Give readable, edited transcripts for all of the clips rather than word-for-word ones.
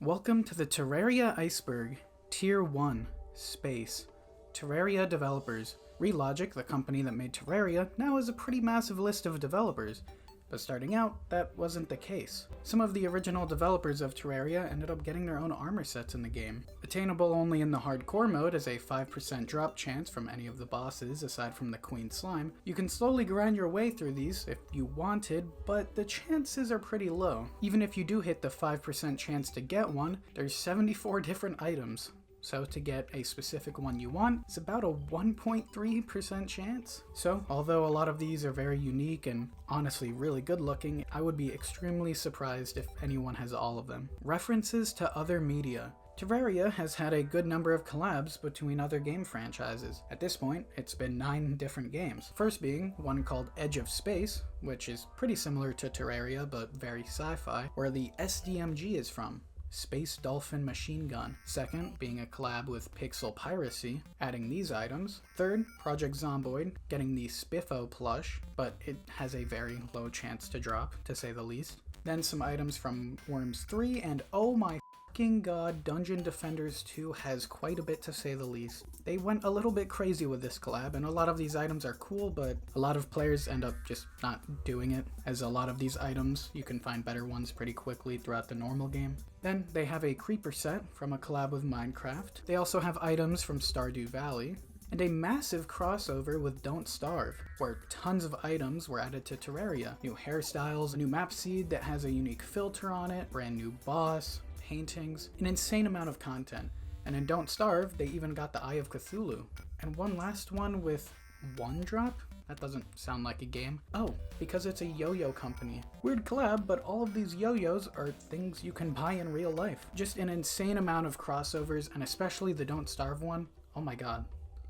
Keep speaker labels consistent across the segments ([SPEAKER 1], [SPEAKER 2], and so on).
[SPEAKER 1] Welcome to the Terraria Iceberg, Tier 1, Space. Terraria developers. Relogic, the company that made Terraria, now has a pretty massive list of developers, but starting out, that wasn't the case. Some of the original developers of Terraria ended up getting their own armor sets in the game. Attainable only in the hardcore mode as a 5% drop chance from any of the bosses aside from the Queen Slime. You can slowly grind your way through these if you wanted, but the chances are pretty low. Even if you do hit the 5% chance to get one, there's 74 different items. So to get a specific one you want, it's about a 1.3% chance. So although a lot of these are very unique and honestly really good looking, I would be extremely surprised if anyone has all of them. References to other media. Terraria has had a good number of collabs between other game franchises. At this point, it's been 9 different games. First being one called Edge of Space, which is pretty similar to Terraria but very sci-fi, where the SDMG is from. Space Dolphin Machine Gun. Second, being a collab with Pixel Piracy, adding these items. Third, Project Zomboid, getting the Spiffo plush, but it has a very low chance to drop, to say the least. Then some items from Worms 3, and oh my fucking god, Dungeon Defenders 2 has quite a bit to say the least. They went a little bit crazy with this collab, and a lot of these items are cool, but a lot of players end up just not doing it, as a lot of these items, you can find better ones pretty quickly throughout the normal game. Then they have a creeper set from a collab with Minecraft. They also have items from Stardew Valley, and a massive crossover with Don't Starve, where tons of items were added to Terraria. New hairstyles, a new map seed that has a unique filter on it, brand new boss, paintings, an insane amount of content. And in Don't Starve, they even got the Eye of Cthulhu. And one last one with one drop? That doesn't sound like a game. Oh, because it's a yo-yo company. Weird collab, but all of these yo-yos are things you can buy in real life. Just an insane amount of crossovers, and especially the Don't Starve one. Oh my god.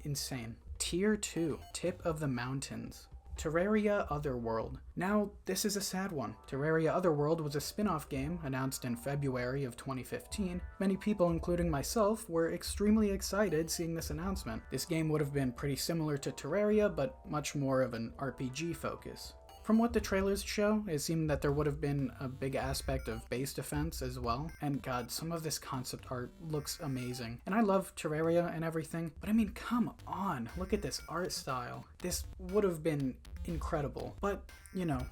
[SPEAKER 1] Insane. Tier 2, Tip of the Mountains. Terraria Otherworld. Now, this is a sad one. Terraria Otherworld was a spin-off game announced in February of 2015. Many people, including myself, were extremely excited seeing this announcement. This game would have been pretty similar to Terraria, but much more of an RPG focus. From what the trailers show, it seemed that there would have been a big aspect of base defense as well, and god, some of this concept art looks amazing. And I love Terraria and everything, but I mean, come on, look at this art style. This would have been incredible, but, you know,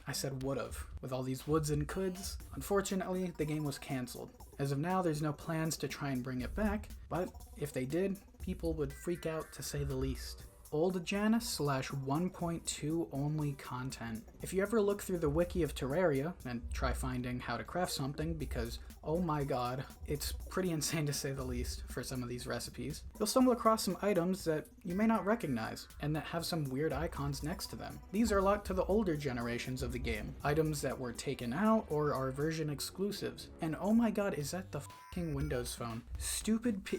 [SPEAKER 1] I said would've, with all these woulds and coulds. Unfortunately, the game was cancelled. As of now, there's no plans to try and bring it back, but if they did, people would freak out to say the least. Old Gen / 1.2 only content. If you ever look through the wiki of Terraria and try finding how to craft something, because oh my god, it's pretty insane to say the least for some of these recipes, you'll stumble across some items that you may not recognize and that have some weird icons next to them. These are locked to the older generations of the game, items that were taken out or are version exclusives. And oh my god, is that the fucking Windows Phone?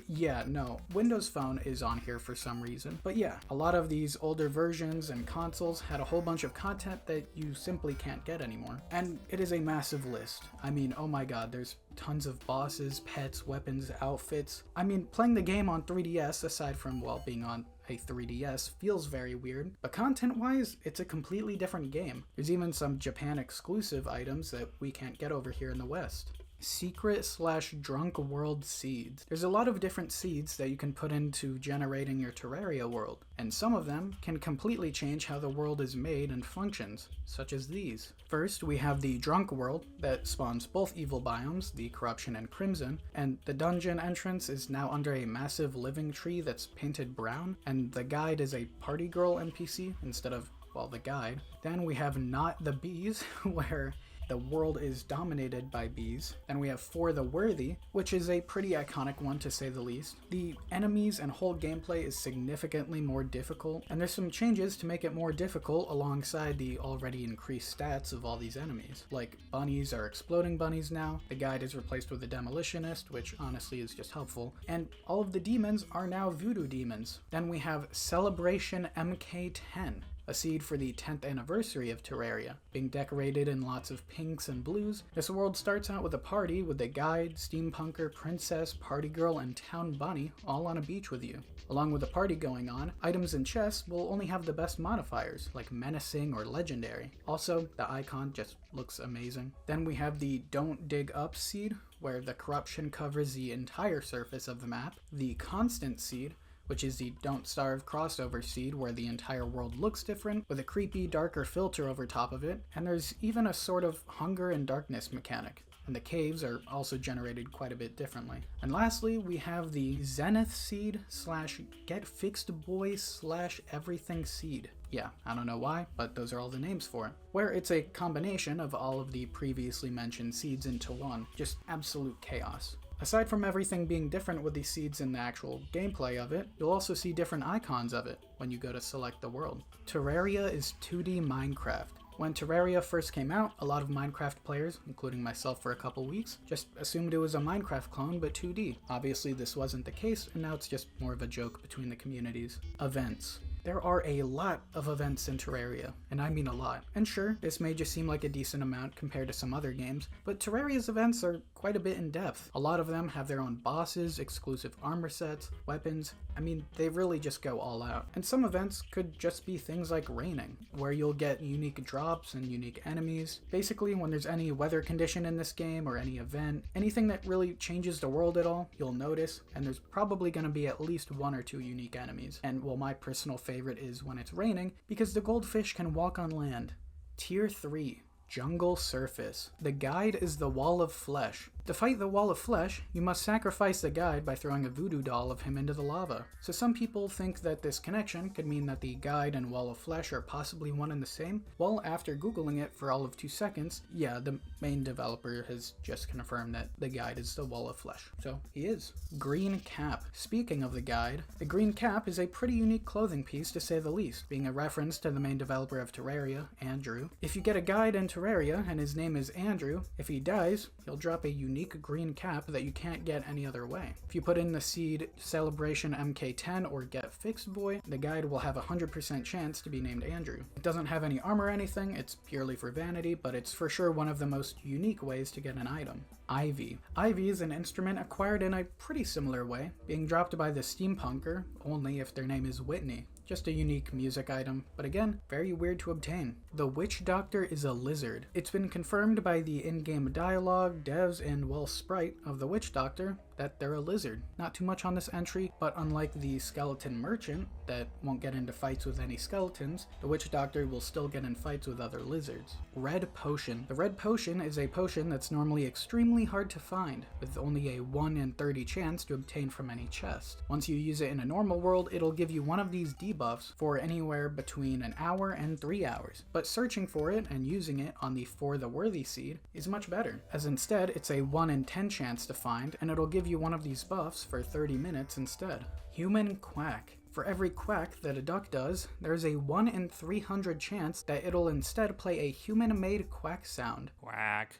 [SPEAKER 1] Yeah, no, Windows Phone is on here for some reason. But yeah, a lot of these older versions and consoles had a whole bunch of content that you simply can't get anymore. And it is a massive list. I mean, oh my god, there's tons of bosses, pets, weapons, outfits. I mean, playing the game on 3DS, aside from, well, being on a 3DS, feels very weird, but content-wise, it's a completely different game. There's even some Japan-exclusive items that we can't get over here in the West. Secret / drunk world seeds. There's a lot of different seeds that you can put into generating your Terraria world, and some of them can completely change how the world is made and functions, such as these. First, we have the drunk world that spawns both evil biomes, the corruption and crimson, and the dungeon entrance is now under a massive living tree that's painted brown, and the guide is a party girl NPC instead of, well, the guide. Then we have Not the Bees, where the world is dominated by bees. Then we have For the Worthy, which is a pretty iconic one to say the least. The enemies and whole gameplay is significantly more difficult, and there's some changes to make it more difficult alongside the already increased stats of all these enemies. Like, bunnies are exploding bunnies now, the guide is replaced with a demolitionist, which honestly is just helpful, and all of the demons are now voodoo demons. Then we have Celebration MK10, a seed for the 10th anniversary of Terraria. Being decorated in lots of pinks and blues, this world starts out with a party with a guide, steampunker, princess, party girl, and town bunny all on a beach with you. Along with the party going on, items and chests will only have the best modifiers, like menacing or legendary. Also, the icon just looks amazing. Then we have the Don't Dig Up seed, where the corruption covers the entire surface of the map. The Constant seed, which is the Don't Starve crossover seed, where the entire world looks different, with a creepy, darker filter over top of it. And there's even a sort of hunger and darkness mechanic. And the caves are also generated quite a bit differently. And lastly, we have the Zenith seed / Get Fixed Boy / Everything seed. Yeah, I don't know why, but those are all the names for it. Where it's a combination of all of the previously mentioned seeds into one. Just absolute chaos. Aside from everything being different with these seeds in the actual gameplay of it, you'll also see different icons of it when you go to select the world. Terraria is 2D Minecraft. When Terraria first came out, a lot of Minecraft players, including myself for a couple weeks, just assumed it was a Minecraft clone but 2D. Obviously this wasn't the case, and now it's just more of a joke between the communities. Events. There are a lot of events in Terraria, and I mean a lot. And sure, this may just seem like a decent amount compared to some other games, but Terraria's events are quite a bit in depth. A lot of them have their own bosses, exclusive armor sets, weapons. I mean, they really just go all out. And some events could just be things like raining, where you'll get unique drops and unique enemies. Basically, when there's any weather condition in this game or any event, anything that really changes the world at all, you'll notice, and there's probably going to be at least 1 or 2 unique enemies. And well, my personal favorite is when it's raining, because the goldfish can walk on land. Tier 3. Jungle Surface. The guide is the Wall of Flesh. To fight the Wall of Flesh, you must sacrifice the guide by throwing a voodoo doll of him into the lava. So some people think that this connection could mean that the guide and Wall of Flesh are possibly one and the same. Well, after googling it for all of 2 seconds, yeah, the main developer has just confirmed that the guide is the Wall of Flesh. So he is. Green Cap. Speaking of the guide, the green cap is a pretty unique clothing piece to say the least, being a reference to the main developer of Terraria, Andrew. If you get a guide in Terraria and his name is Andrew, if he dies, he'll drop a unique green cap that you can't get any other way. If you put in the seed Celebration MK10 or Get Fixed Boy, the guide will have a 100% chance to be named Andrew. It doesn't have any armor or anything, it's purely for vanity, but it's for sure one of the most unique ways to get an item. Ivy. Ivy is an instrument acquired in a pretty similar way, being dropped by the steampunker, only if their name is Whitney. Just a unique music item, but again, very weird to obtain. The Witch Doctor is a lizard. It's been confirmed by the in-game dialogue, devs, and well, sprite of the Witch Doctor that they're a lizard. Not too much on this entry, but unlike the skeleton merchant that won't get into fights with any skeletons, the Witch Doctor will still get in fights with other lizards. Red Potion. The Red Potion is a potion that's normally extremely hard to find, with only a 1 in 30 chance to obtain from any chest. Once you use it in a normal world, it'll give you one of these debuffs for anywhere between an hour and 3 hours. But searching for it and using it on the For the Worthy seed is much better, as instead it's a 1 in 10 chance to find, and it'll give you one of these buffs for 30 minutes instead. Human Quack. For every quack that a duck does, there's a 1 in 300 chance that it'll instead play a human-made quack sound.
[SPEAKER 2] Quack.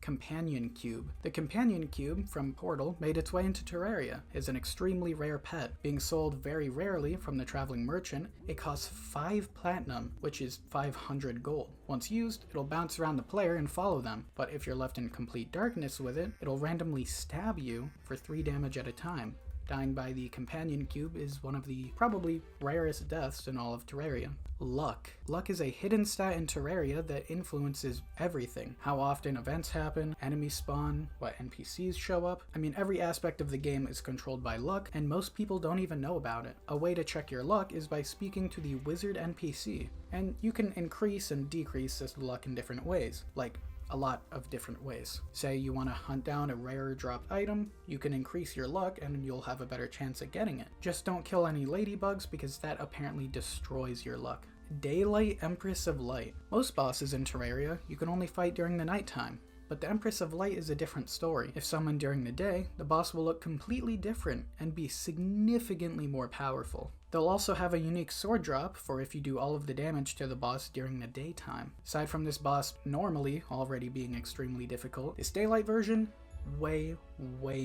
[SPEAKER 1] Companion Cube. The Companion Cube from Portal made its way into Terraria as an extremely rare pet. Being sold very rarely from the traveling merchant, it costs 5 platinum, which is 500 gold. Once used, it'll bounce around the player and follow them, but if you're left in complete darkness with it, it'll randomly stab you for 3 damage at a time. Dying by the Companion Cube is one of the probably rarest deaths in all of Terraria. Luck. Luck is a hidden stat in Terraria that influences everything. How often events happen, enemies spawn, what NPCs show up. I mean, every aspect of the game is controlled by luck, and most people don't even know about it. A way to check your luck is by speaking to the wizard NPC, and you can increase and decrease this luck in different ways, like a lot of different ways. Say you want to hunt down a rare dropped item, you can increase your luck and you'll have a better chance at getting it. Just don't kill any ladybugs because that apparently destroys your luck. Daylight Empress of Light. Most bosses in Terraria you can only fight during the nighttime, but the Empress of Light is a different story. If summoned during the day, the boss will look completely different and be significantly more powerful. They'll also have a unique sword drop for if you do all of the damage to the boss during the daytime. Aside from this boss normally already being extremely difficult, this daylight version, way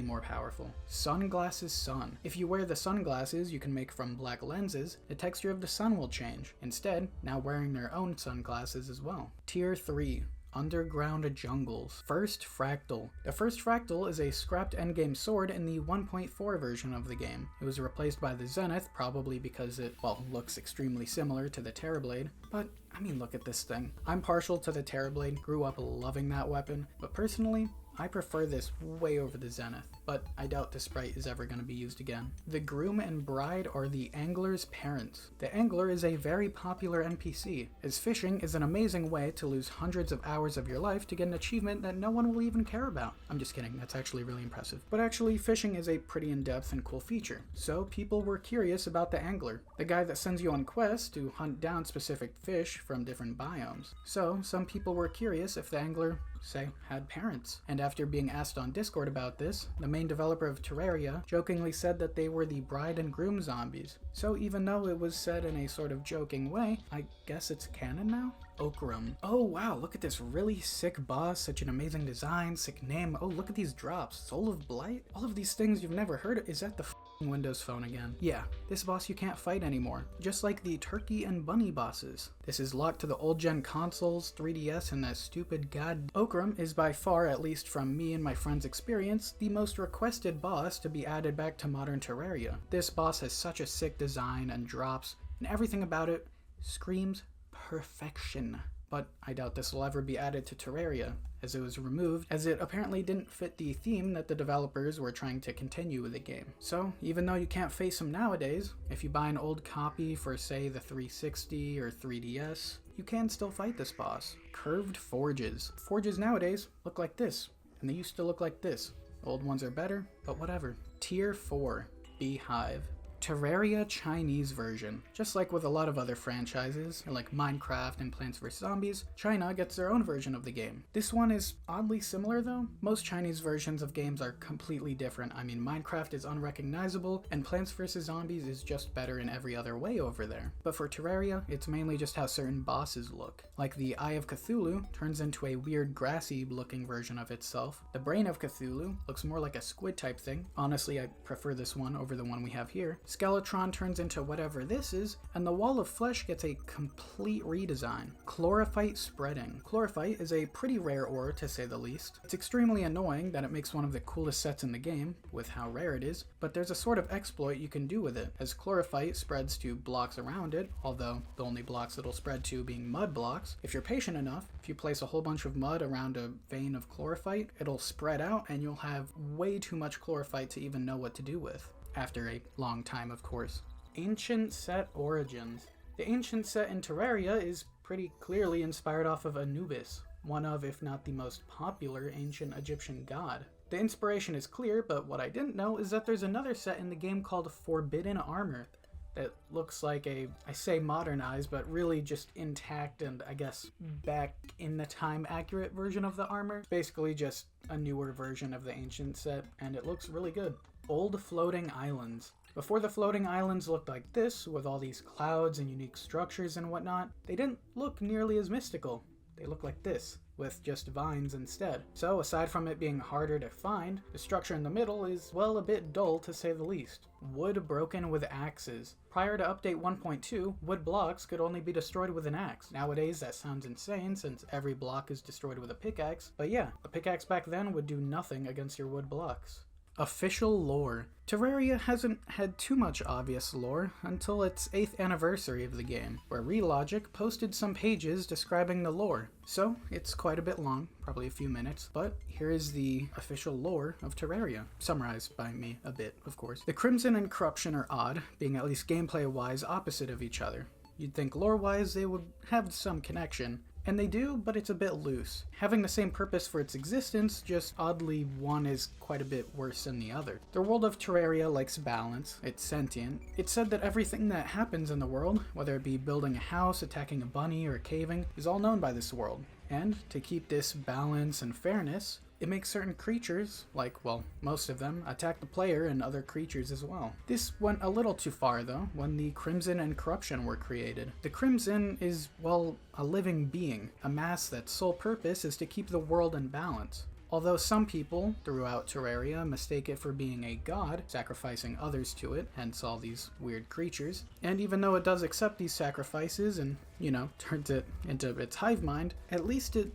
[SPEAKER 1] more powerful. Sunglasses Sun. If you wear the sunglasses you can make from black lenses, the texture of the sun will change. Instead, now wearing their own sunglasses as well. Tier 3. Underground Jungles. First Fractal. The First Fractal is a scrapped endgame sword in the 1.4 version of the game. It was replaced by the Zenith, probably because it, well, looks extremely similar to the Terrorblade, but I mean, look at this thing. I'm partial to the Terrorblade, grew up loving that weapon, but personally, I prefer this way over the Zenith, but I doubt the sprite is ever going to be used again. The Groom and Bride are the Angler's parents. The Angler is a very popular NPC, as fishing is an amazing way to lose hundreds of hours of your life to get an achievement that no one will even care about. I'm just kidding, that's actually really impressive. But actually, fishing is a pretty in-depth and cool feature, so people were curious about the Angler, the guy that sends you on quests to hunt down specific fish from different biomes. So, some people were curious if the Angler, say, had parents. And after being asked on Discord about this, the main developer of Terraria jokingly said that they were the bride and groom zombies. So even though it was said in a sort of joking way, I guess it's canon now? Okram. Oh wow, look at this really sick boss, such an amazing design, sick name. Oh, look at these drops. Soul of Blight? All of these things you've never heard of. Is that the Windows Phone again? Yeah, this boss you can't fight anymore, just like the Turkey and Bunny bosses. This is locked to the old gen consoles, 3DS, and that stupid god. Okram is by far, at least from me and my friends' experience, the most requested boss to be added back to modern Terraria. This boss has such a sick design and drops, and everything about it screams perfection. But I doubt this will ever be added to Terraria, as it was removed, as it apparently didn't fit the theme that the developers were trying to continue with the game. So, even though you can't face him nowadays, if you buy an old copy for, say, the 360 or 3DS, you can still fight this boss. Curved Forges. Forges nowadays look like this, and they used to look like this. Old ones are better, but whatever. Tier 4. Beehive. Terraria Chinese version. Just like with a lot of other franchises, like Minecraft and Plants vs. Zombies, China gets their own version of the game. This one is oddly similar though. Most Chinese versions of games are completely different. I mean, Minecraft is unrecognizable, and Plants vs. Zombies is just better in every other way over there. But for Terraria, it's mainly just how certain bosses look. Like the Eye of Cthulhu turns into a weird grassy looking version of itself. The Brain of Cthulhu looks more like a squid type thing. Honestly, I prefer this one over the one we have here. Skeletron turns into whatever this is, and the Wall of Flesh gets a complete redesign. Chlorophyte Spreading. Chlorophyte is a pretty rare ore, to say the least. It's extremely annoying that it makes one of the coolest sets in the game, with how rare it is, but there's a sort of exploit you can do with it, as chlorophyte spreads to blocks around it, although the only blocks it'll spread to being mud blocks. If you're patient enough, if you place a whole bunch of mud around a vein of chlorophyte, it'll spread out and you'll have way too much chlorophyte to even know what to do with. After a long time, of course. Ancient Set Origins. The ancient set in Terraria is pretty clearly inspired off of Anubis, one of, if not the most popular, ancient Egyptian god. The inspiration is clear, but what I didn't know is that there's another set in the game called Forbidden Armor that looks like a, I say modernized, but really just intact and I guess back in the time accurate version of the armor. Basically just a newer version of the ancient set, and it looks really good. Old Floating Islands. Before the floating islands looked like this, with all these clouds and unique structures and whatnot, they didn't look nearly as mystical. They look like this, with just vines instead. So aside from it being harder to find, the structure in the middle is, well, a bit dull to say the least. Wood broken with axes. Prior to update 1.2, wood blocks could only be destroyed with an axe. Nowadays that sounds insane since every block is destroyed with a pickaxe, but yeah, a pickaxe back then would do nothing against your wood blocks. Official lore. Terraria hasn't had too much obvious lore until its 8th anniversary of the game, where Relogic posted some pages describing the lore. So, it's quite a bit long, probably a few minutes, but here is the official lore of Terraria, summarized by me a bit, of course. The Crimson and Corruption are odd, being at least gameplay-wise opposite of each other. You'd think lore-wise they would have some connection, and they do, but it's a bit loose. Having the same purpose for its existence, just oddly one is quite a bit worse than the other. The world of Terraria likes balance, it's sentient. It's said that everything that happens in the world, whether it be building a house, attacking a bunny, or caving, is all known by this world. And to keep this balance and fairness, it makes certain creatures, like, well, most of them, attack the player and other creatures as well. This went a little too far, though, when the Crimson and Corruption were created. The Crimson is, well, a living being, a mass that's sole purpose is to keep the world in balance. Although some people throughout Terraria mistake it for being a god, sacrificing others to it, hence all these weird creatures. And even though it does accept these sacrifices and, turns it into its hive mind, at least it,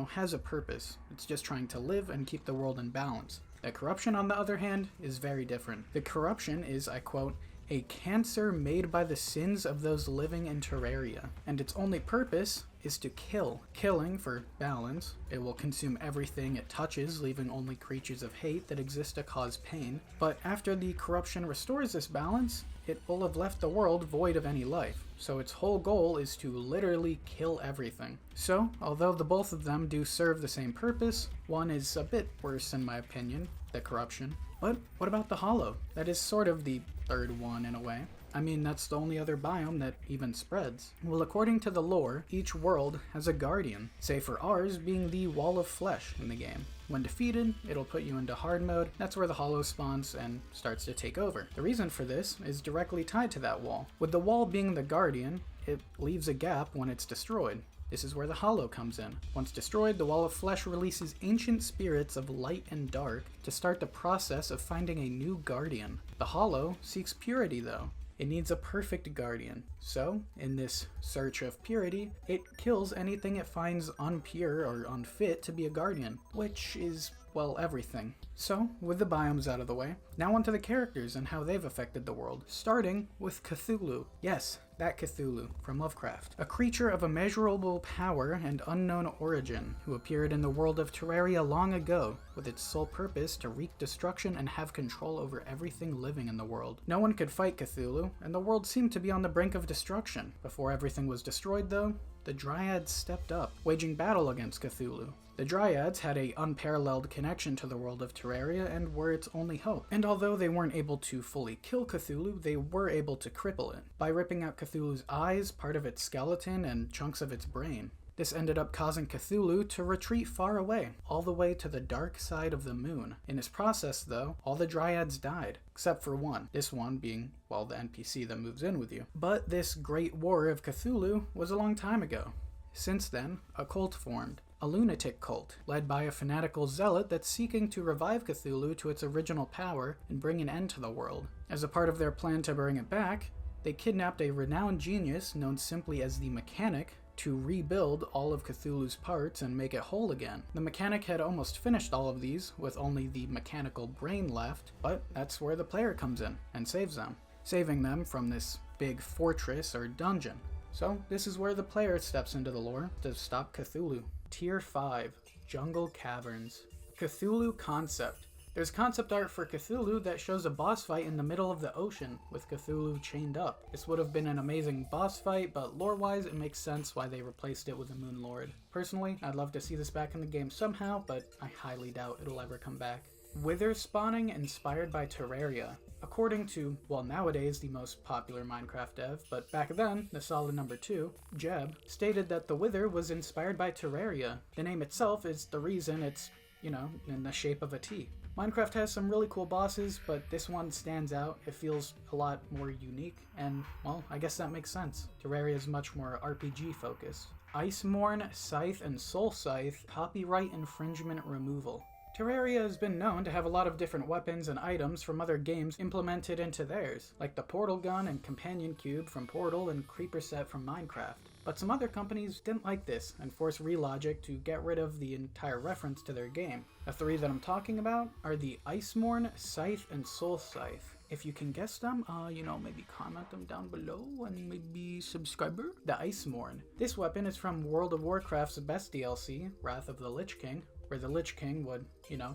[SPEAKER 1] has a purpose. It's just trying to live and keep the world in balance. The corruption, on the other hand, is very different. The corruption is, I quote, a cancer made by the sins of those living in Terraria, and its only purpose is to kill. Killing for balance. It will consume everything it touches, leaving only creatures of hate that exist to cause pain. But after the corruption restores this balance, it will have left the world void of any life. So its whole goal is to literally kill everything. So, although the both of them do serve the same purpose, one is a bit worse in my opinion, the corruption. But what about the Hollow? That is sort of the third one in a way. I mean, that's the only other biome that even spreads. Well, according to the lore, each world has a guardian, save for ours being the Wall of Flesh in the game. When defeated, it'll put you into hard mode. That's where the Hollow spawns and starts to take over. The reason for this is directly tied to that wall. With the wall being the guardian, it leaves a gap when it's destroyed. This is where the Hollow comes in. Once destroyed, the Wall of Flesh releases ancient spirits of light and dark to start the process of finding a new guardian. The Hollow seeks purity though. It needs a perfect guardian. So, in this search of purity, it kills anything it finds unpure or unfit to be a guardian, which is, well, everything. So, with the biomes out of the way, now onto the characters and how they've affected the world, starting with Cthulhu. Yes, that Cthulhu from Lovecraft. A creature of immeasurable power and unknown origin who appeared in the world of Terraria long ago with its sole purpose to wreak destruction and have control over everything living in the world. No one could fight Cthulhu, and the world seemed to be on the brink of destruction. Before everything was destroyed though, the Dryads stepped up, waging battle against Cthulhu. The Dryads had an unparalleled connection to the world of Terraria and were its only hope. And although they weren't able to fully kill Cthulhu, they were able to cripple it by ripping out Cthulhu's eyes, part of its skeleton, and chunks of its brain. This ended up causing Cthulhu to retreat far away, all the way to the dark side of the moon. In this process, though, all the Dryads died, except for one. This one being, well, the NPC that moves in with you. But this great war of Cthulhu was a long time ago. Since then, a cult formed. A lunatic cult, led by a fanatical zealot that's seeking to revive Cthulhu to its original power and bring an end to the world. As a part of their plan to bring it back, they kidnapped a renowned genius known simply as the Mechanic to rebuild all of Cthulhu's parts and make it whole again. The Mechanic had almost finished all of these, with only the mechanical brain left, but that's where the player comes in and saves them, saving them from this big fortress or dungeon. So this is where the player steps into the lore to stop Cthulhu. Tier 5, Jungle Caverns. Cthulhu concept. There's concept art for Cthulhu that shows a boss fight in the middle of the ocean with Cthulhu chained up. This would have been an amazing boss fight, but lore-wise it makes sense why they replaced it with a Moon Lord. Personally, I'd love to see this back in the game somehow, but I highly doubt it'll ever come back. Wither spawning inspired by Terraria. According to, well, nowadays the most popular Minecraft dev, but back then, the solid number 2, Jeb, stated that the Wither was inspired by Terraria. The name itself is the reason it's, in the shape of a T. Minecraft has some really cool bosses, but this one stands out. It feels a lot more unique, and, well, I guess that makes sense. Terraria is much more RPG focused. Icemourn, Scythe, and Soul Scythe, copyright infringement removal. Terraria has been known to have a lot of different weapons and items from other games implemented into theirs, like the Portal Gun and Companion Cube from Portal and Creeper Set from Minecraft. But some other companies didn't like this and forced Relogic to get rid of the entire reference to their game. The 3 that I'm talking about are the Icemourn, Scythe, and Soul Scythe. If you can guess them, maybe comment them down below and maybe subscriber. The Icemourn. This weapon is from World of Warcraft's best DLC, Wrath of the Lich King, where the Lich King would,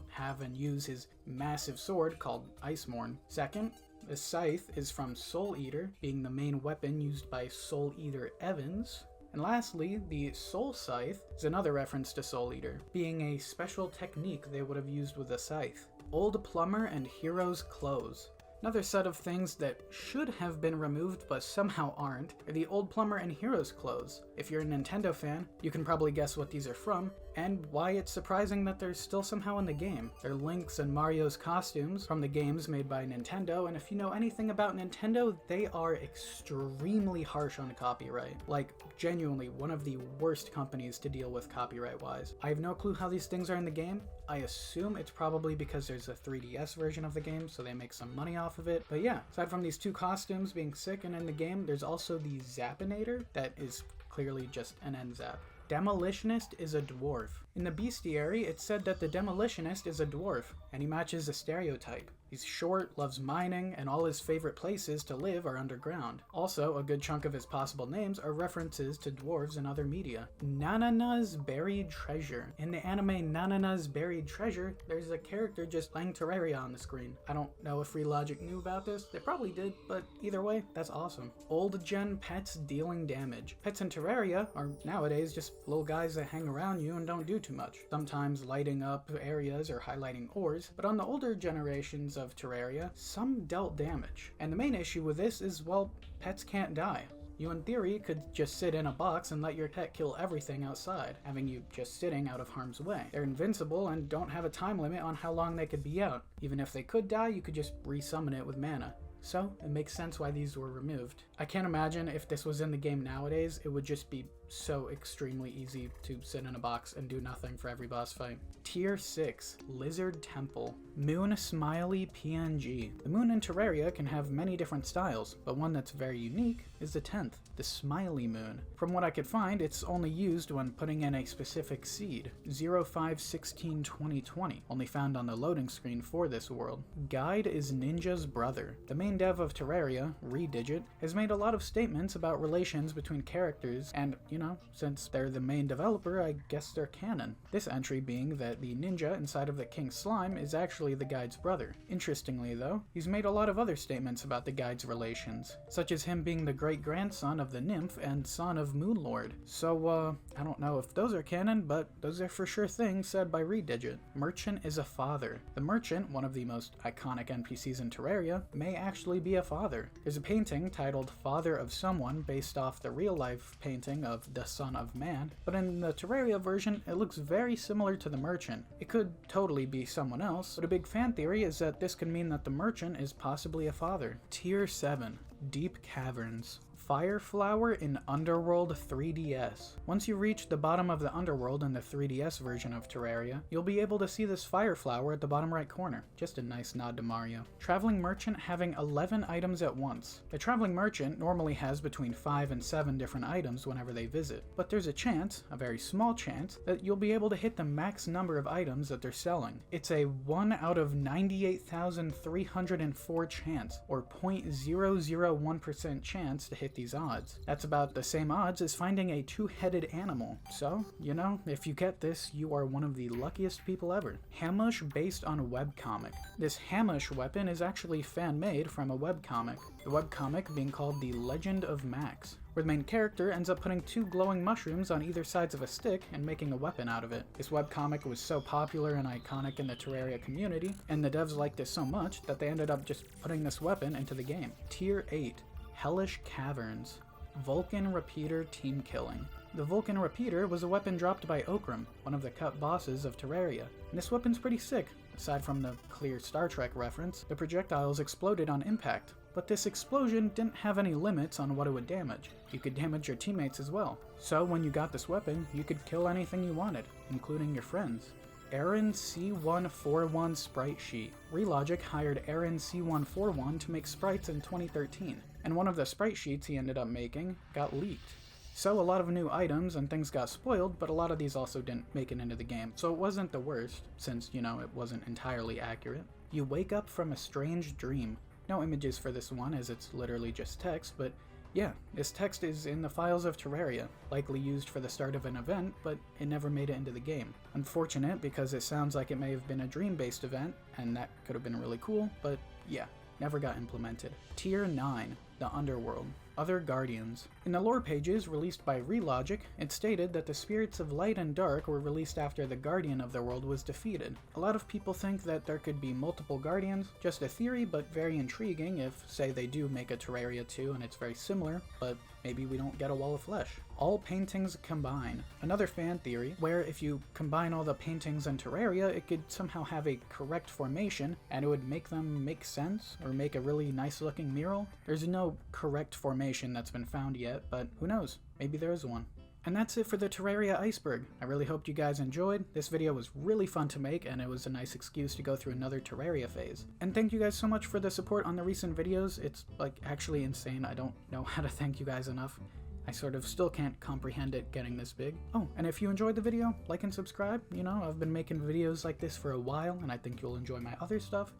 [SPEAKER 1] have and use his massive sword called Icemourn. Second, the Scythe is from Soul Eater, being the main weapon used by Soul Eater Evans. And lastly, the Soul Scythe is another reference to Soul Eater, being a special technique they would have used with the scythe. Old Plumber and Hero's Clothes. Another set of things that should have been removed but somehow aren't are the Old Plumber and Hero's Clothes. If you're a Nintendo fan, you can probably guess what these are from. and why it's surprising that they're still somehow in the game. They're Link's and Mario's costumes from the games made by Nintendo, and if you know anything about Nintendo, they are extremely harsh on copyright. Like, genuinely one of the worst companies to deal with copyright-wise. I have no clue how these things are in the game. I assume it's probably because there's a 3DS version of the game, so they make some money off of it. But yeah, aside from these two costumes being sick and in the game, there's also the Zappinator that is clearly just an end zap. Demolitionist is a dwarf. In the bestiary, it's said that the Demolitionist is a dwarf, and he matches a stereotype. He's short, loves mining, and all his favorite places to live are underground. Also, a good chunk of his possible names are references to dwarves in other media. Nanana's Buried Treasure. In the anime Nanana's Buried Treasure, there's a character just playing Terraria on the screen. I don't know if Relogic knew about this. They probably did, but either way, that's awesome. Old gen pets dealing damage. Pets in Terraria are nowadays just little guys that hang around you and don't do too much. Sometimes lighting up areas or highlighting ores, but on the older generations of Terraria, some dealt damage. And the main issue with this is, well, pets can't die. You in theory could just sit in a box and let your pet kill everything outside, having you just sitting out of harm's way. They're invincible and don't have a time limit on how long they could be out. Even if they could die, you could just re-summon it with mana. So, it makes sense why these were removed. I can't imagine if this was in the game nowadays, it would just be so extremely easy to sit in a box and do nothing for every boss fight. Tier 6, Lizard Temple. Moon Smiley PNG. The moon in Terraria can have many different styles, but one that's very unique is the 10th, the Smiley Moon. From what I could find, it's only used when putting in a specific seed, 05162020, only found on the loading screen for this world. Guide is Ninja's brother. The main dev of Terraria, Redigit, has made a lot of statements about relations between characters, and, you know, since they're the main developer, I guess they're canon. This entry being that the ninja inside of the King Slime is actually the guide's brother. Interestingly though, he's made a lot of other statements about the guide's relations, such as him being the great-grandson of the nymph and son of Moonlord. So, I don't know if those are canon, but those are for sure things said by Redigit. Merchant is a father. The merchant, one of the most iconic NPCs in Terraria, may actually be a father. There's a painting titled Father of Someone based off the real-life painting of the Son of Man, but in the Terraria version, it looks very similar to the merchant. It could totally be someone else, but a big fan theory is that this could mean that the merchant is possibly a father. Tier 7, Deep Caverns. Fire Flower in Underworld 3DS. Once you reach the bottom of the Underworld in the 3DS version of Terraria, you'll be able to see this fire flower at the bottom right corner. Just a nice nod to Mario. Traveling Merchant having 11 items at once. The Traveling Merchant normally has between 5 and 7 different items whenever they visit, but there's a chance, a very small chance, that you'll be able to hit the max number of items that they're selling. It's a 1 out of 98,304 chance, or 0.001% chance to hit these odds. That's about the same odds as finding a two-headed animal. So, you know, if you get this, you are one of the luckiest people ever. Hamush based on a webcomic. This Hamush weapon is actually fan-made from a webcomic. The webcomic being called The Legend of Max, where the main character ends up putting 2 glowing mushrooms on either sides of a stick and making a weapon out of it. This webcomic was so popular and iconic in the Terraria community, and the devs liked it so much that they ended up just putting this weapon into the game. Tier 8. Hellish Caverns. Vulcan Repeater Team Killing. The Vulcan Repeater was a weapon dropped by Okram, one of the cut bosses of Terraria, and this weapon's pretty sick. Aside from the clear Star Trek reference, the projectiles exploded on impact, but this explosion didn't have any limits on what it would damage. You could damage your teammates as well. So when you got this weapon, you could kill anything you wanted, including your friends. Aaron C141 Sprite Sheet. Relogic hired Aaron C141 to make sprites in 2013, and one of the sprite sheets he ended up making got leaked. So a lot of new items and things got spoiled, but a lot of these also didn't make it into the game, so it wasn't the worst, since, you know, it wasn't entirely accurate. You wake up from a strange dream. No images for this one, as it's literally just text, but yeah, this text is in the files of Terraria, likely used for the start of an event, but it never made it into the game. Unfortunate, because it sounds like it may have been a dream-based event, and that could have been really cool, but yeah, never got implemented. Tier 9, the Underworld. Other Guardians. In the lore pages released by Relogic, it stated that the spirits of light and dark were released after the Guardian of the world was defeated. A lot of people think that there could be multiple Guardians, just a theory but very intriguing if, say, they do make a Terraria 2 and it's very similar, but maybe we don't get a Wall of Flesh. all paintings combine. Another fan theory, where if you combine all the paintings in Terraria, it could somehow have a correct formation, and it would make them make sense, or make a really nice looking mural. There's no correct formation that's been found yet, but who knows, maybe there is one. And that's it for the Terraria Iceberg. I really hoped you guys enjoyed. This video was really fun to make, and it was a nice excuse to go through another Terraria phase. And thank you guys so much for the support on the recent videos. It's like actually insane. I don't know how to thank you guys enough. I sort of still can't comprehend it getting this big. Oh, and if you enjoyed the video, like and subscribe. You know, I've been making videos like this for a while, and I think you'll enjoy my other stuff.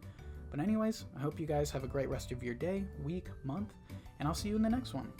[SPEAKER 1] But anyways, I hope you guys have a great rest of your day, week, month, and I'll see you in the next one.